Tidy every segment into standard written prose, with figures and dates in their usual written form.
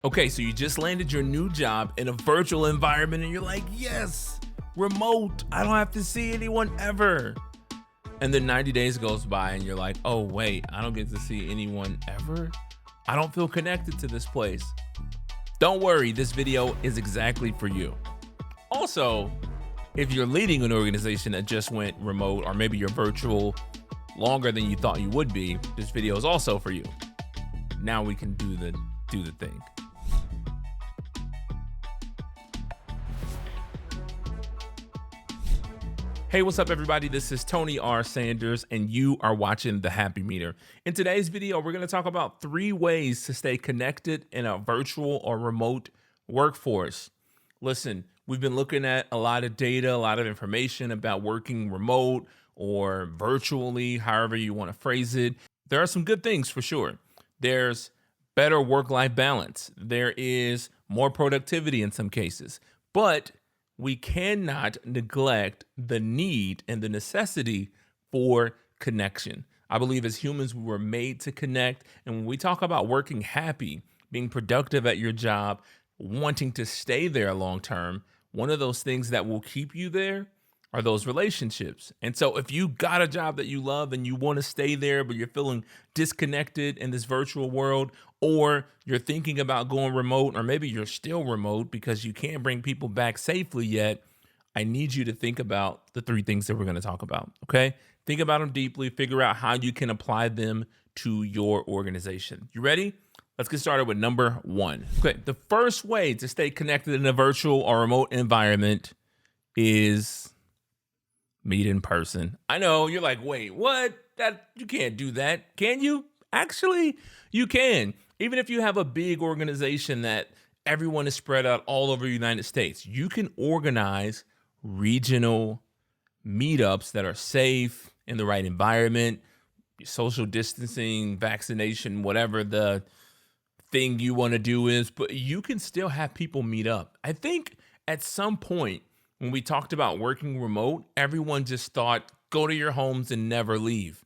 Okay, so you just landed your new job in a virtual environment and you're like, yes, remote. I don't have to see anyone ever. And then 90 days goes by and you're like, oh, wait, I don't get to see anyone ever. I don't feel connected to this place. Don't worry, this video is exactly for you. Also, if you're leading an organization that just went remote, or maybe you're virtual longer than you thought you would be, this video is also for you. Now we can do the thing. Hey, what's up, everybody? This is Tony R. Sanders, and you are watching The Happy Meter. In today's video, we're going to talk about 3 ways to stay connected in a virtual or remote workforce. Listen, we've been looking at a lot of data, a lot of information about working remote or virtually, however you want to phrase it. There are some good things for sure. There's better work-life balance. There is more productivity in some cases, but we cannot neglect the need and the necessity for connection. I believe as humans, we were made to connect. And when we talk about working happy, being productive at your job, wanting to stay there long term, one of those things that will keep you there are those relationships. And so if you got a job that you love and you want to stay there, but you're feeling disconnected in this virtual world, or you're thinking about going remote, or maybe you're still remote because you can't bring people back safely yet, I need you to think about the 3 things that we're going to talk about, okay? Think about them deeply, figure out how you can apply them to your organization. You ready? Let's get started with number 1. Okay, the first way to stay connected in a virtual or remote environment is meet in person. I know you're like, wait, what? That you can't do that. Can you? Actually, you can. Even if you have a big organization that everyone is spread out all over the United States, you can organize regional meetups that are safe, in the right environment, social distancing, vaccination, whatever the thing you want to do is, but you can still have people meet up. I think at some point when we talked about working remote, everyone just thought, go to your homes and never leave.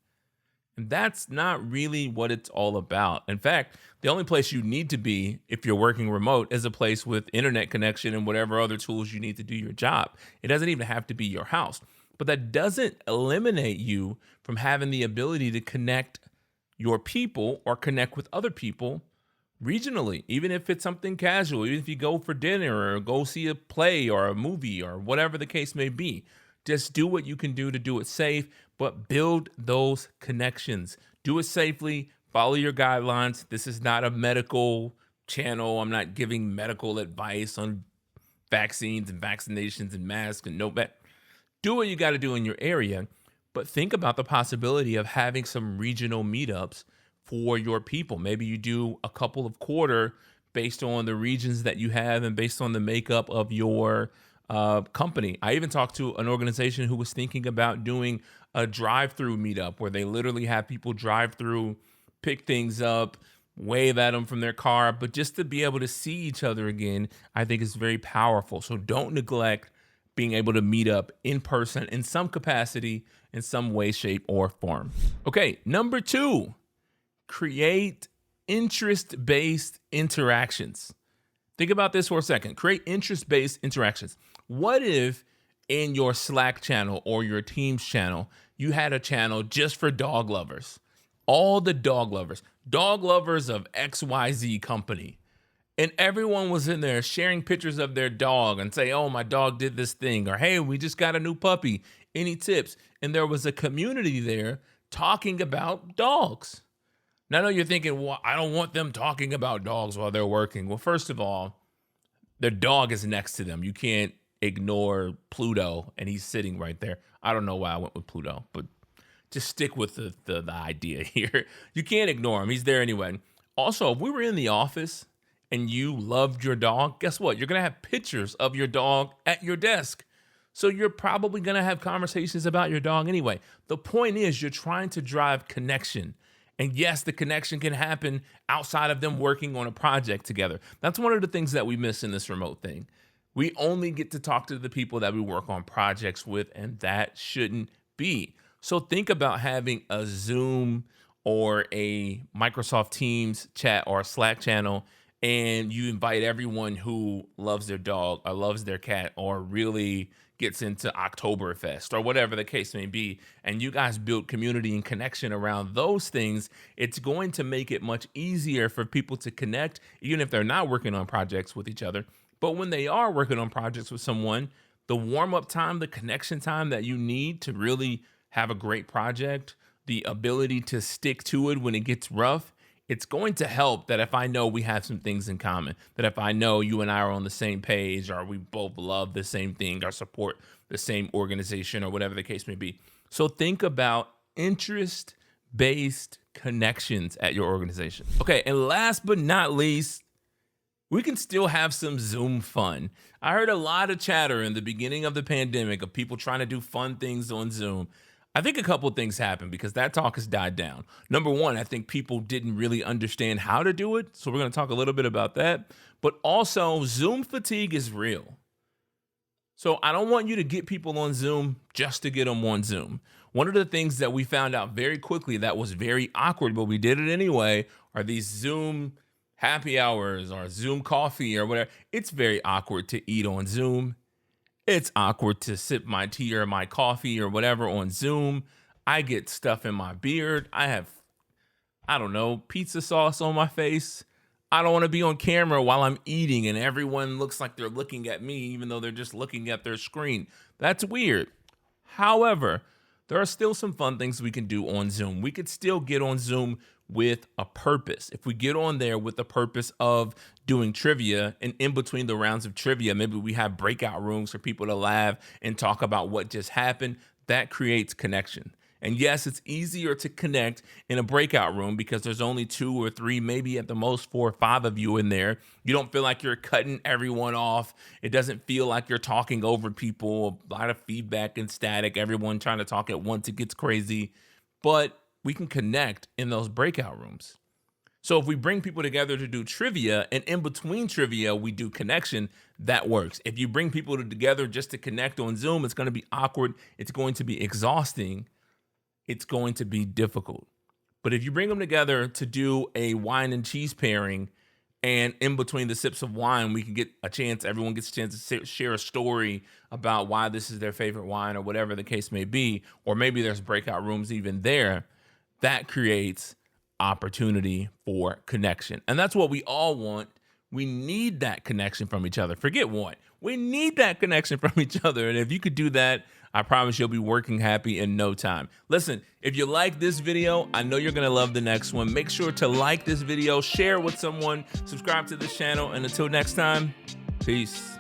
And that's not really what it's all about. In fact, the only place you need to be if you're working remote is a place with internet connection and whatever other tools you need to do your job. It doesn't even have to be your house. But that doesn't eliminate you from having the ability to connect your people or connect with other people regionally, even if it's something casual, even if you go for dinner or go see a play or a movie or whatever the case may be. Just do what you can do to do it safe, but build those connections. Do it safely, follow your guidelines. This is not a medical channel. I'm not giving medical advice on vaccines and vaccinations and masks and do what you got to do in your area, but think about the possibility of having some regional meetups for your people. Maybe you do a couple of quarter based on the regions that you have and based on the makeup of your company. I even talked to an organization who was thinking about doing a drive-through meetup where they literally have people drive through, pick things up, wave at them from their car, but just to be able to see each other again, I think is very powerful. So don't neglect being able to meet up in person in some capacity, in some way, shape, or form. Okay, number 2. Create interest-based interactions. Think about this for a second. Create interest-based interactions. What if in your Slack channel or your Teams channel, you had a channel just for dog lovers? All the dog lovers of XYZ company. And everyone was in there sharing pictures of their dog and say, oh, my dog did this thing. Or, hey, we just got a new puppy. Any tips? And there was a community there talking about dogs. Now, I know you're thinking, well, I don't want them talking about dogs while they're working. Well, first of all, their dog is next to them. You can't ignore Pluto, and he's sitting right there. I don't know why I went with Pluto, but just stick with the idea here. You can't ignore him. He's there anyway. Also, if we were in the office and you loved your dog, guess what? You're going to have pictures of your dog at your desk. So you're probably going to have conversations about your dog anyway. The point is you're trying to drive connection. And yes, the connection can happen outside of them working on a project together. That's one of the things that we miss in this remote thing. We only get to talk to the people that we work on projects with, and that shouldn't be. So think about having a Zoom or a Microsoft Teams chat or a Slack channel and you invite everyone who loves their dog or loves their cat or really gets into Oktoberfest or whatever the case may be, and you guys build community and connection around those things, it's going to make it much easier for people to connect, even if they're not working on projects with each other. But when they are working on projects with someone, the warm-up time, the connection time that you need to really have a great project, the ability to stick to it when it gets rough, it's going to help that if I know we have some things in common, that if I know you and I are on the same page, or we both love the same thing, or support the same organization, or whatever the case may be. So think about interest-based connections at your organization. Okay, and last but not least, we can still have some Zoom fun. I heard a lot of chatter in the beginning of the pandemic of people trying to do fun things on Zoom. I think a couple of things happened because that talk has died down. Number one, I think people didn't really understand how to do it. So we're going to talk a little bit about that. But also, Zoom fatigue is real. So I don't want you to get people on Zoom just to get them on Zoom. One of the things that we found out very quickly that was very awkward, but we did it anyway, are these Zoom happy hours or Zoom coffee or whatever. It's very awkward to eat on Zoom. It's awkward to sip my tea or my coffee or whatever on Zoom. I get stuff in my beard. I have, I don't know, pizza sauce on my face. I don't want to be on camera while I'm eating and everyone looks like they're looking at me even though they're just looking at their screen. That's weird. However, there are still some fun things we can do on Zoom. We could still get on Zoom with a purpose. If we get on there with the purpose of doing trivia, and in between the rounds of trivia, maybe we have breakout rooms for people to laugh and talk about what just happened, that creates connection. And yes, it's easier to connect in a breakout room because there's only 2 or 3, maybe at the most 4 or 5 of you in there. You don't feel like you're cutting everyone off. It doesn't feel like you're talking over people, a lot of feedback and static, everyone trying to talk at once. It gets crazy, but we can connect in those breakout rooms. So if we bring people together to do trivia and in between trivia, we do connection, that works. If you bring people together just to connect on Zoom, it's going to be awkward. It's going to be exhausting. It's going to be difficult. But if you bring them together to do a wine and cheese pairing, and in between the sips of wine, we can get a chance, everyone gets a chance to share a story about why this is their favorite wine or whatever the case may be, or maybe there's breakout rooms even there, that creates opportunity for connection. And that's what we all want. We need that connection from each other. Forget what. We need that connection from each other. And if you could do that, I promise you'll be working happy in no time. Listen, if you like this video, I know you're going to love the next one. Make sure to like this video, share it with someone, subscribe to this channel, and until next time, peace.